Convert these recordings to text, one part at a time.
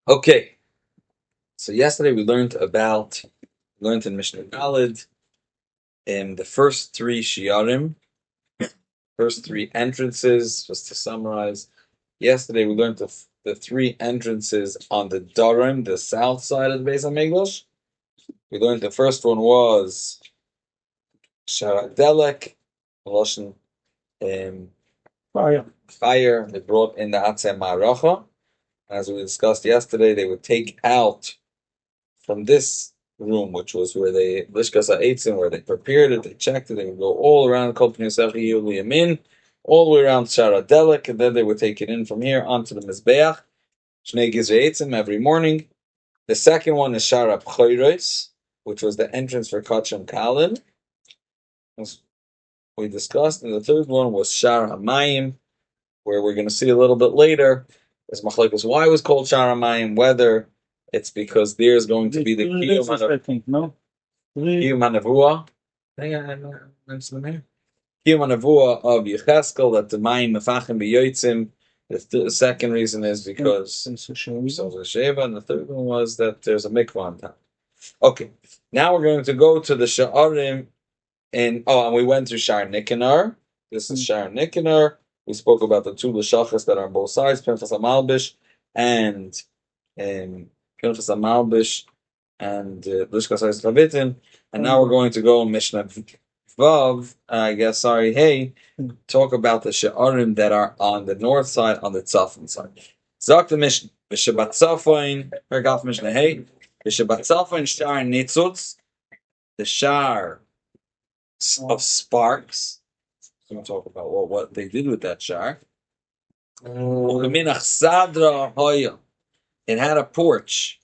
Okay, so yesterday we learned in Mishnah Daled in the first three shiurim, first three entrances. Just to summarize, yesterday we learned the three entrances on the Darim, the south side of the Beis Hamikdash. We learned the first one was Sharat Delek, Lashon fire. They brought in the Atzeh Ma'aracha. As we discussed yesterday, they would take out from this room, which was where they Lishkas Ha'etzim, where they prepared it, they checked it, they would go all around Kol Pnei Sechi Yamin, all the way around Shara Delek, and then they would take it in from here onto the Mizbeach, Shnei Gizrei Eitzim every morning. The second one is Shara Pchoros, which was the entrance for Kachim Kalim, as we discussed, and the third one was Shara Hamayim, where we're going to see a little bit later. There's Machlekes why it was called Shara Hamayim, whether it's because there's going to be the Kiyum Hanavua. Kiyum Hanavua of Yecheskel, that the Mayim Mefachim B'Yotzim. The second reason is because Sheva, and the third one was that there's a mikvah on top. Okay, now we're going to go to the Sha'arim, and we went through Shar Nikanor. This is Shar Nikanor. We spoke about the two Lashachas that are on both sides, Pinchas HaMalbish and Pinchas HaMalbish and Lishkas HaChavitin. And now we're going to go in Mishnah Vav, talk about the Sha'arim that are on the north side, on the Tzafon side. Zok the Mishnah, V'Shabbat Tzafon, Paragraph Mishnah Hey, V'Shabbat Tzafon Shar Nitzutz, the Shar of sparks. We're going to talk about what they did with that Shar. It had a porch.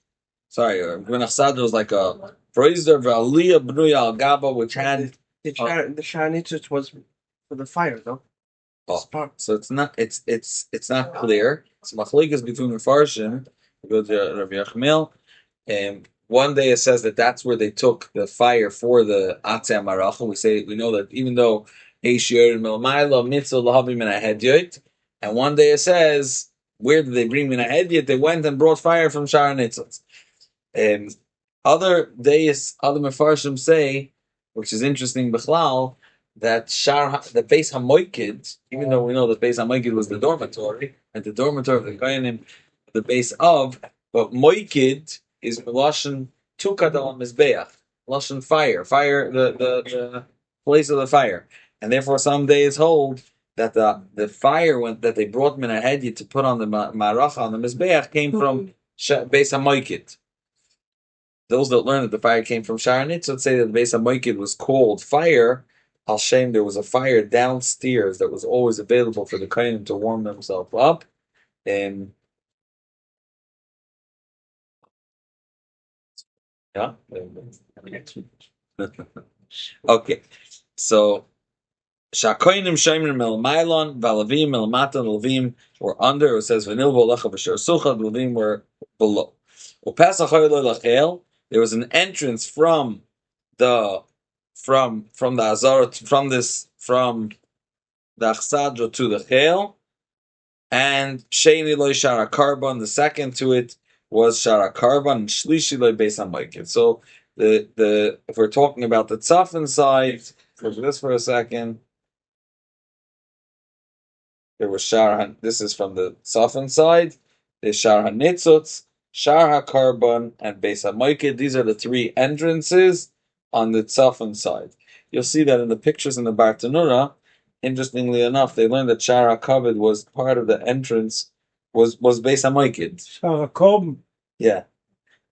Sorry, Grenach Sadra was like a Fraser Valia Bnuya Al Gaba, which had the Shar Nitzutz was for the fire, though. So it's not not clear. It's machlekes between the Farshim. We go to Rabbi Yachmil, and one day it says that that's where they took the fire for the Atzeh Maracha. We know that even though Eishiyot Milmaila Mitzvah Lahavim Min HaHedyot, and one day it says where did they bring Min HaHedyot? They went and brought fire from Shar Nitzutz. Other Mefarshim say, which is interesting, Bechlal, that the Beis Hamoikid, even though we know that Beis Hamoikid was the dormitory, and the dormitory of the Kohanim, the base of, but Moikid is Lashon Tukad al Mizbeach, Lashon fire, the place of the fire, and therefore some days hold that the fire that they brought Min HaHedyot to put on the Maracha on the Mizbeach came from Beis Hamoikid. Those that learn that the fire came from Shar Nitzutz say that the Beis HaMoikid was called fire. Al Shem, there was a fire downstairs that was always available for the Kohanim to warm themselves up. Okay, so Shakoinim Shemrim Melmailon, Valavim Melmatan, Levim were under. It says Vanil Volacha B'Shar Sucha, Levim were below. There was an entrance from the Azara, from the Achsadra to the Chel, and Sheni Loy Shara Karban. The second to it was Shara Karban, and Shlishi Loy Beis HaMoikid. So if we're talking about the Tzafon side, look at this for a second. There was Shar. This is from the Tzafon side. There's Shar HaNitzutz, Shar HaKarban, and Beis HaMoikid. These are the three entrances on the Tzafon side. You'll see that in the pictures in the Bartanura. Interestingly enough, they learned that Shar HaKavod was part of the entrance, was Beis HaMoikid. Shar HaKob. Yeah.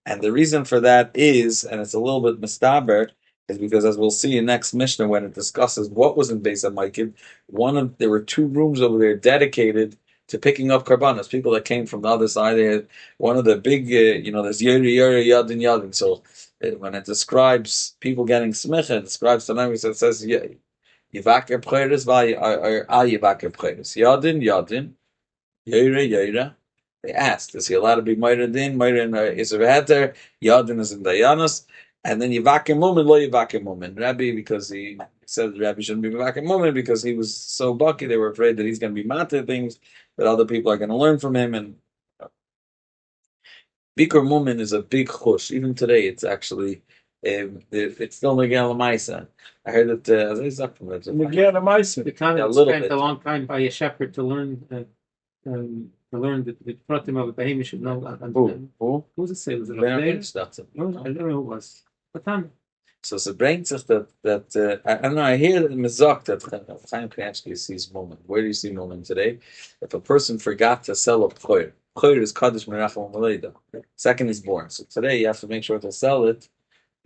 And the reason for that is, and it's a little bit mistaber, is because as we'll see in next Mishnah when it discusses what was in Beis HaMoikid, there were two rooms over there dedicated to picking up karbanos, people that came from the other side. They had one of the big, there's Yori Yadin Yadin. So when it describes people getting smicha, it describes the language that says Yivaker Pcheres or Al Yivaker Pcheres. Yadin Yadin, Yori Yora. They asked, is he allowed to be Moirin Din? Moirin is a Heter, Yadin is in Dayanos, and then Yivaker Mumin, Lo Yivaker Mumin. Rabbi, because he said the Rabbi shouldn't be Yivaker Mumin because he was so bucky, they were afraid that he's going to be matter things that other people are going to learn from him. And Bikur Mumin is a big chush. Even today, it's actually it's still Nagel Maisa. I heard that as I said from it. Again, a mice. The time Yeah, a it little spent bit. a long time by a shepherd to learn the pratim of a behemoth should know. Who? Who's it say? Was it Ben Rabbi? Akin's that's it. No, I don't know who it was. What time? So it brings us that I don't know. I hear that in Mizok that Chaim Kanievsky sees moment. Where do you see moment today? If a person forgot to sell a choir, choir is kaddish merachel maleda. Second is born. So today you have to make sure to sell it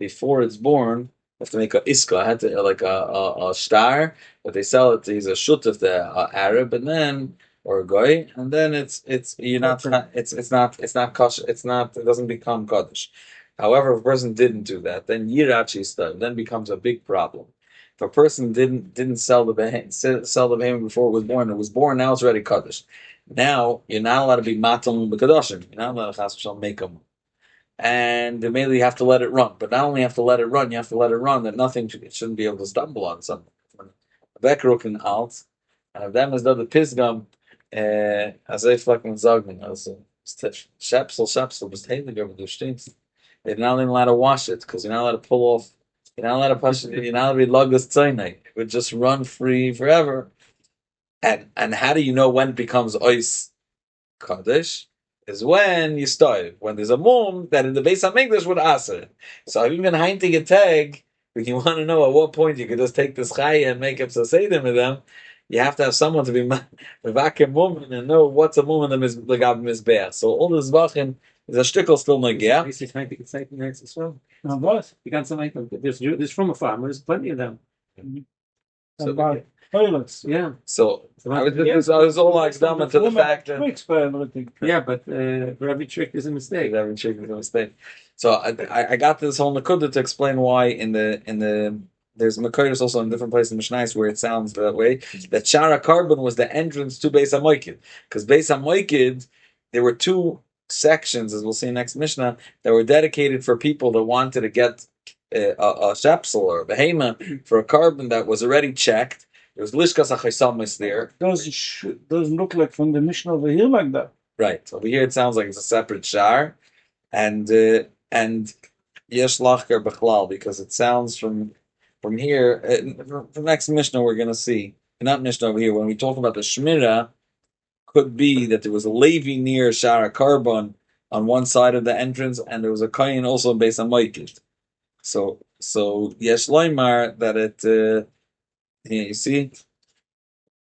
before it's born. You have to make a iska. I had to like a star, but they sell it. He's a shut of the Arab, and then or a guy, and then it's you're not it's not kosher. It's not it doesn't become kaddish. However, if a person didn't do that, then yirachi stuff then becomes a big problem. If a person didn't sell the behemoth before it was born now it's already kaddish. Now you're not allowed to be matal b'kadoshim. You're not allowed to chas v'shalom make them, and immediately you have to let it run. But not only have to let it run, you have to let it run that nothing it shouldn't be able to stumble on something. Bekruk and alt, and if them is the pisgam, as I fucking sagen, also Shepsel was taking over the streets. They're not even allowed to wash it because you're not allowed to pull off. You're not allowed to push it. You're not allowed to be lugus tzaynai. It would just run free forever. And how do you know when it becomes ois kaddish? Is when you start. When there's a mum that in the base of English would aser. So I've even hinting a tag. If you want to know at what point you could just take this chaya and make up saseidim with them, you have to have someone to be mevakim mum and know what's a mum in the mizbeach. So all this vachin is a shtickle still nagea. Basic time to get something nice as well. What? You got something. There's from a farmer. There's plenty of them. So, About toilets. Yeah. So I was all like dumb to the fact that Tricks for everything. Yeah, but for every trick is a mistake. every chick is a mistake. So I got this whole nakuda to explain why in the there's Makoros also in different places in Mishnais where it sounds that way. That Shara Carbon was the entrance to Beis HaMoikid. Because Beis HaMoikid, there were two sections, as we'll see next Mishnah, that were dedicated for people that wanted to get a shepsel or a behema for a carbon that was already checked. There was Lishkas HaChaisamis there. Doesn't look like from the mission over here like that. Right. Over here it sounds like it's a separate shar. And yesh lachker bechlal, because it sounds from here. The next Mishnah we're going to see, not Mishnah over here. When we talk about the Shmira, could be that there was a Levi near Shara Carbon on one side of the entrance, and there was a Kayin also based on Moikid. So yesh loymar that it. You see,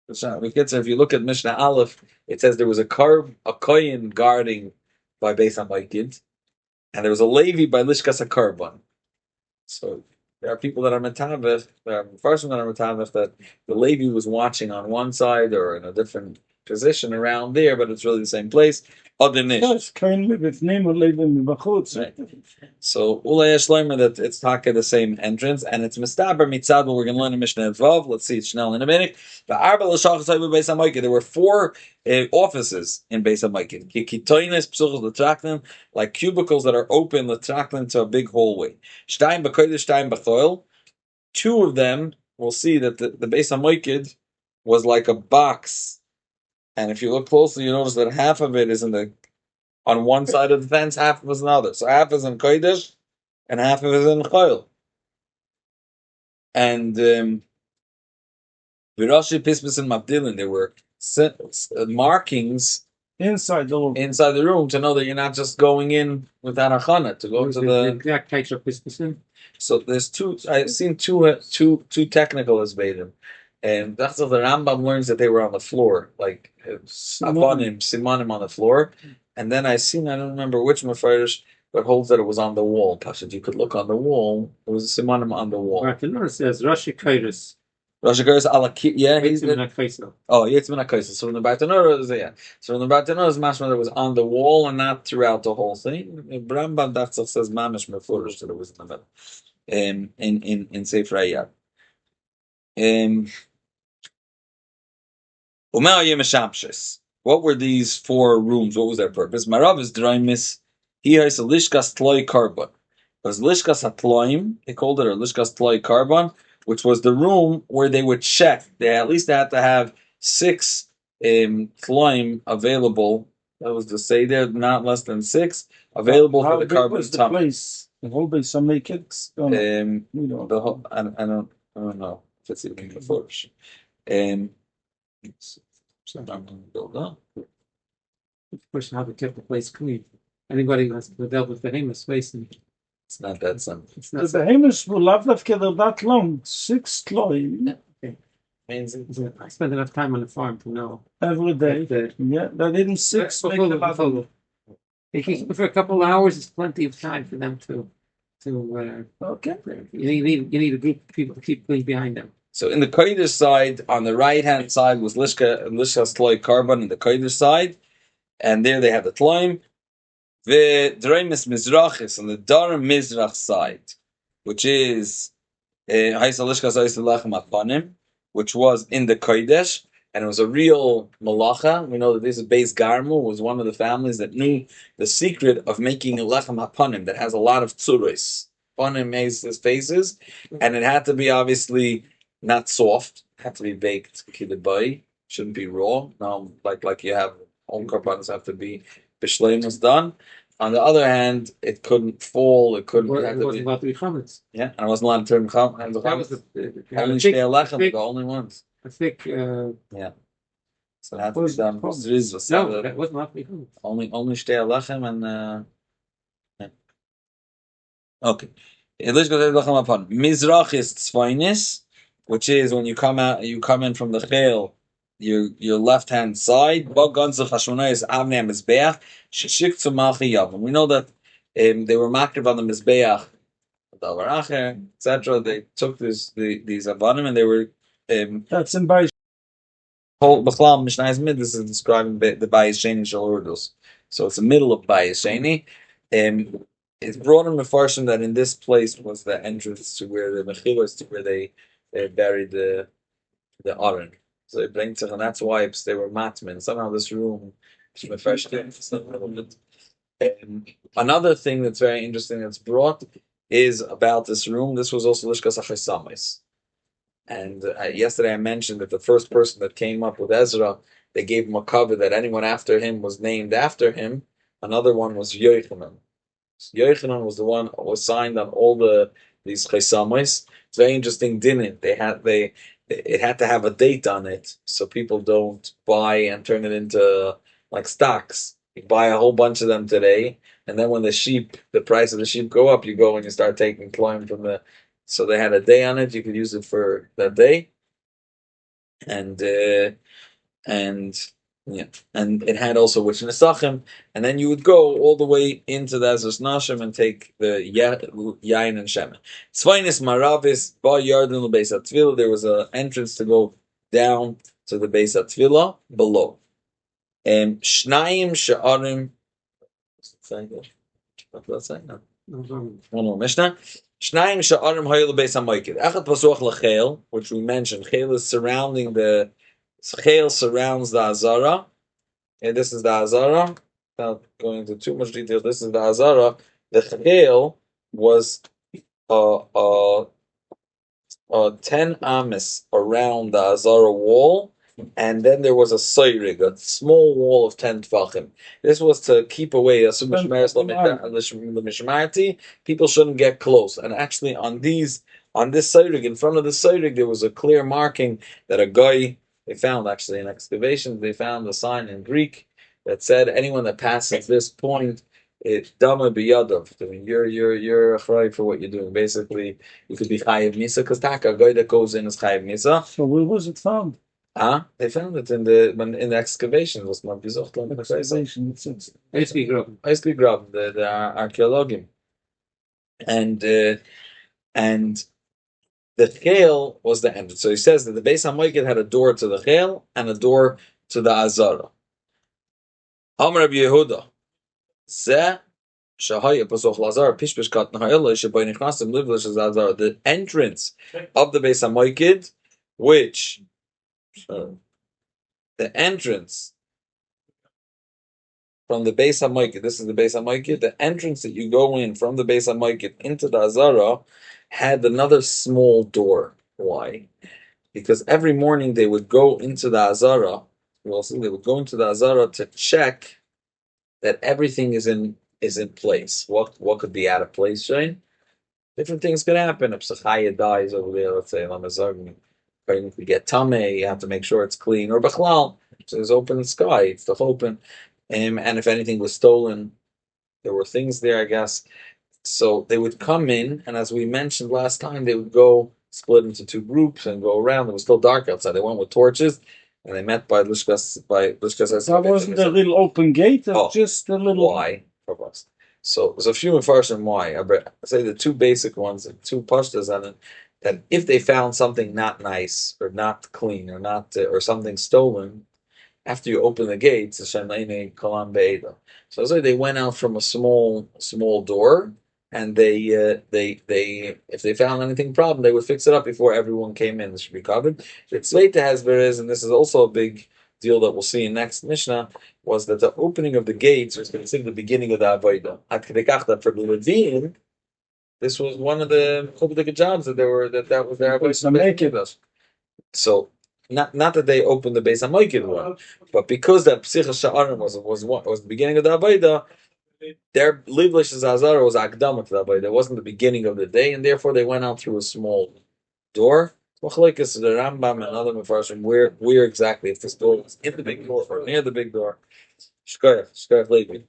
if you look at Mishnah Aleph, it says there was a Kayin guarding by Beis HaMoikid, and there was a Levi by Lishkas HaKarban. So there are people that are metavich, there are first that are metavich that the Levi was watching on one side or in a different position around there, but it's really the same place. Yes, kindly with name of Levin Bachutz. Right. So Ulay Shloimer that it's taka the same entrance, and it's Mistaber Mitzad. We're going to learn in Mishnah Vav. Let's see it Chanel in a minute. The Arba L'Shachas Haybu Beis HaMoikid. There were four offices in Beis HaMoikid. Kitoines Psuchos L'Traklim, like cubicles that are open L'Traklim to a big hallway. Shtayim B'Kodesh, Shtayim B'Choil. Two of them, we'll see that the Beis HaMoikid was like a box. And if you look closely, you notice that half of it is on one side of the fence, half of it is in the other. So half is in Kodesh, and half of it is in Choil. And Virashi Pispis and Mabdilin, there were markings Inside the room to know that you're not just going in without a chana to go to the exact types of Christmas. So there's two. I've seen two technical asbedim. And that's how the Rambam learns that they were on the floor, like simanim on the floor. And then I don't remember which Mefarish, but holds that it was on the wall. Pashut, you could look on the wall. There was a simanim on the wall. Bartanur says Rashi Kairis. Rashi Kairis he's Yitzmin HaKaisel. So in the Bartanur, So in the Bartanur is mashma that it was on the wall and not throughout the whole thing. Rambam Dafsach says mamish Mefarish that it was in the middle. In Sefer Ayah. What were these four rooms? What was their purpose? Marav is draimis. He has a lishkas tloi carbon. It was lishkas hatloim. They called it, or lishkas tloi carbon, which was the room where they would check. They at least had to have 6 tloim available That was the Seder, not less than 6, available How for the big carbon was the tummy. place? The whole base some kids. The whole, I don't know if it's even the first. So I'm going to build up. The question how to keep the place clean. Anybody who has dealt with the famous space, and It's not that simple. it's The not so behemoths will love that long. 6 kloim Means I spent enough time on the farm to know. every day. That, Yeah, that didn't 6 make a lot of. If you keep it for a couple of hours, it's plenty of time for them to. Okay. You need a group of people to keep clean behind them. so in the Kodesh side, on the right hand side was Lishka's Tloy carbon in the Kodesh side, and there they have the Tloim. The Dreimis Mizrachis on the Darim Mizrach side, which is Haisa Lishka's Haisa Lachem Apanim, which was in the Kodesh, and it was a real malacha. We know that this is Beis Garmu, was one of the families that knew the secret of making a lechem hapanim that has a lot of tzuris. Panim makes his faces, and it had to be obviously not soft. It had to be baked kidabai. Shouldn't be raw. No, like you have all korbanos have to be bishleimus done. On the other hand, it couldn't fall. It couldn't. It wasn't about to be chametz. Yeah, and I wasn't allowed to turn cham. That was Only thick, shtei lechem, thick- the only ones. a thick. Yeah. So it had to Was be the done. problem? Zriz, No, that wasn't about to be chametz. only shtei lechem and yeah. Okay. Let's go to lechem upon Mizrach is tzvainis, which is when you come in from the chel, your left hand side. Baganzach hashmonah is avnei mizbeach sheshik tzumach yavam. We know that they were makriv on the mizbeach, davar acher, etc. They took these avanim and they were That's in Bayis. whole Bechlam Mishnayos Midos is describing the Bayis Sheni Shel Urdos. So it's the middle of Bayis Sheni. It's brought in Mefarshim that in this place was the entrance to where the Mechilos, to where they buried the Aron. So they bring to, and that's why they were matmen. Somehow this room, another thing that's very interesting that's brought is about this room. This was also Lishkas Achesamis. And yesterday I mentioned that the first person that came up with Ezra, they gave him a cover that anyone after him was named after him. Another one was Yochanan. Yochanan was the one who was signed on all these chesamis. It's very interesting. Didn't it had to have a date on it so people don't buy and turn it into like stocks. You buy a whole bunch of them today, and then when the price of the sheep go up, you go and you start taking climb from the. So they had a day on it. You could use it for that day, and yeah, and it had also which nesachim, and then you would go all the way into the Ezras Nashim and take the yain and shemen. Tzvainis maravis ba yarden l'beis haTfilah. There was an entrance to go down to the beis haTfilah below. Shnayim she'arim. What was that? No. One more Mishnah. Shnayim she'arim hayil l'beis haMoiked. Echad pasuach l'chel, which we mentioned. Chel is surrounding the. Chel surrounds the Azara. And this is the Azara. Without going into too much detail, this is the Azara. The Chel was 10 amis around the Azara wall, and then there was a Sayrig, a small wall of 10 Tvachim. This was to keep away people shouldn't get close. And actually on this Sayrig, in front of the Sayrig, there was a clear marking that a guy. They found actually in excavations, they found a sign in Greek that said anyone that passes this point, it's dama biyadav. I mean, you're achrayv for what you're doing. Basically, you could be chayiv misa because taka a guy that goes in is chayiv misa. So where was it found? They found it in the excavation. Was not Excavation. It's Basically, grub. basically grab the archaeologim, and the chel was the entrance. So he says that the Beis HaMoiked had a door to the chel and a door to the Azara. Amar Rabbi Yehuda, Zeh shahaya pasoch lazar pishpish kat nahayla shebai nichnasim livlish Azara. The entrance of the Beis HaMoiked, which the entrance from the Beis HaMoiked, this is the Beis HaMoiked, the entrance that you go in from the Beis HaMoiked into the Azara had another small door. Why? Because every morning they would go into the Azara. Well, so they would go into the Azara to check that everything is in place. What could be out of place, Shane? Different things could happen. If Sachaya dies over there, let's say, Lamazargan, if you get Tame, you have to make sure it's clean. Or Bechlal, so it's open sky, it's still open. And if anything was stolen, there were things there, I guess. So they would come in, and as we mentioned last time, they would go split into two groups and go around. It was still dark outside. They went with torches, and they met by Lishkas. That wasn't a little open gate, just a little. Why? So there's a few Mefarshim why. I say the two basic ones, the two pashtas on it, that if they found something not nice or not clean or not or something stolen, after you open the gates, so they went out from a small door, and they if they found anything problem, they would fix it up before everyone came in. This should be covered. It's late to Hasber is, and this is also a big deal that we'll see in next Mishnah, was that the opening of the gates was considered the beginning of the Avodah. At Kedekach, that for the Levim, this was one of the Chobdik jobs that that was their Avodah. So not that they opened the Beis HaMoikid one, but because that Psicha Sha'arim was the beginning of the Avodah, their Livlish Zazara was Akdama to the Avodah. It wasn't the beginning of the day, and therefore they went out through a small door. Machlekes the Rambam and other Mefarshim where exactly, if this door was in the big door or near the big door. Shkoyach Levi.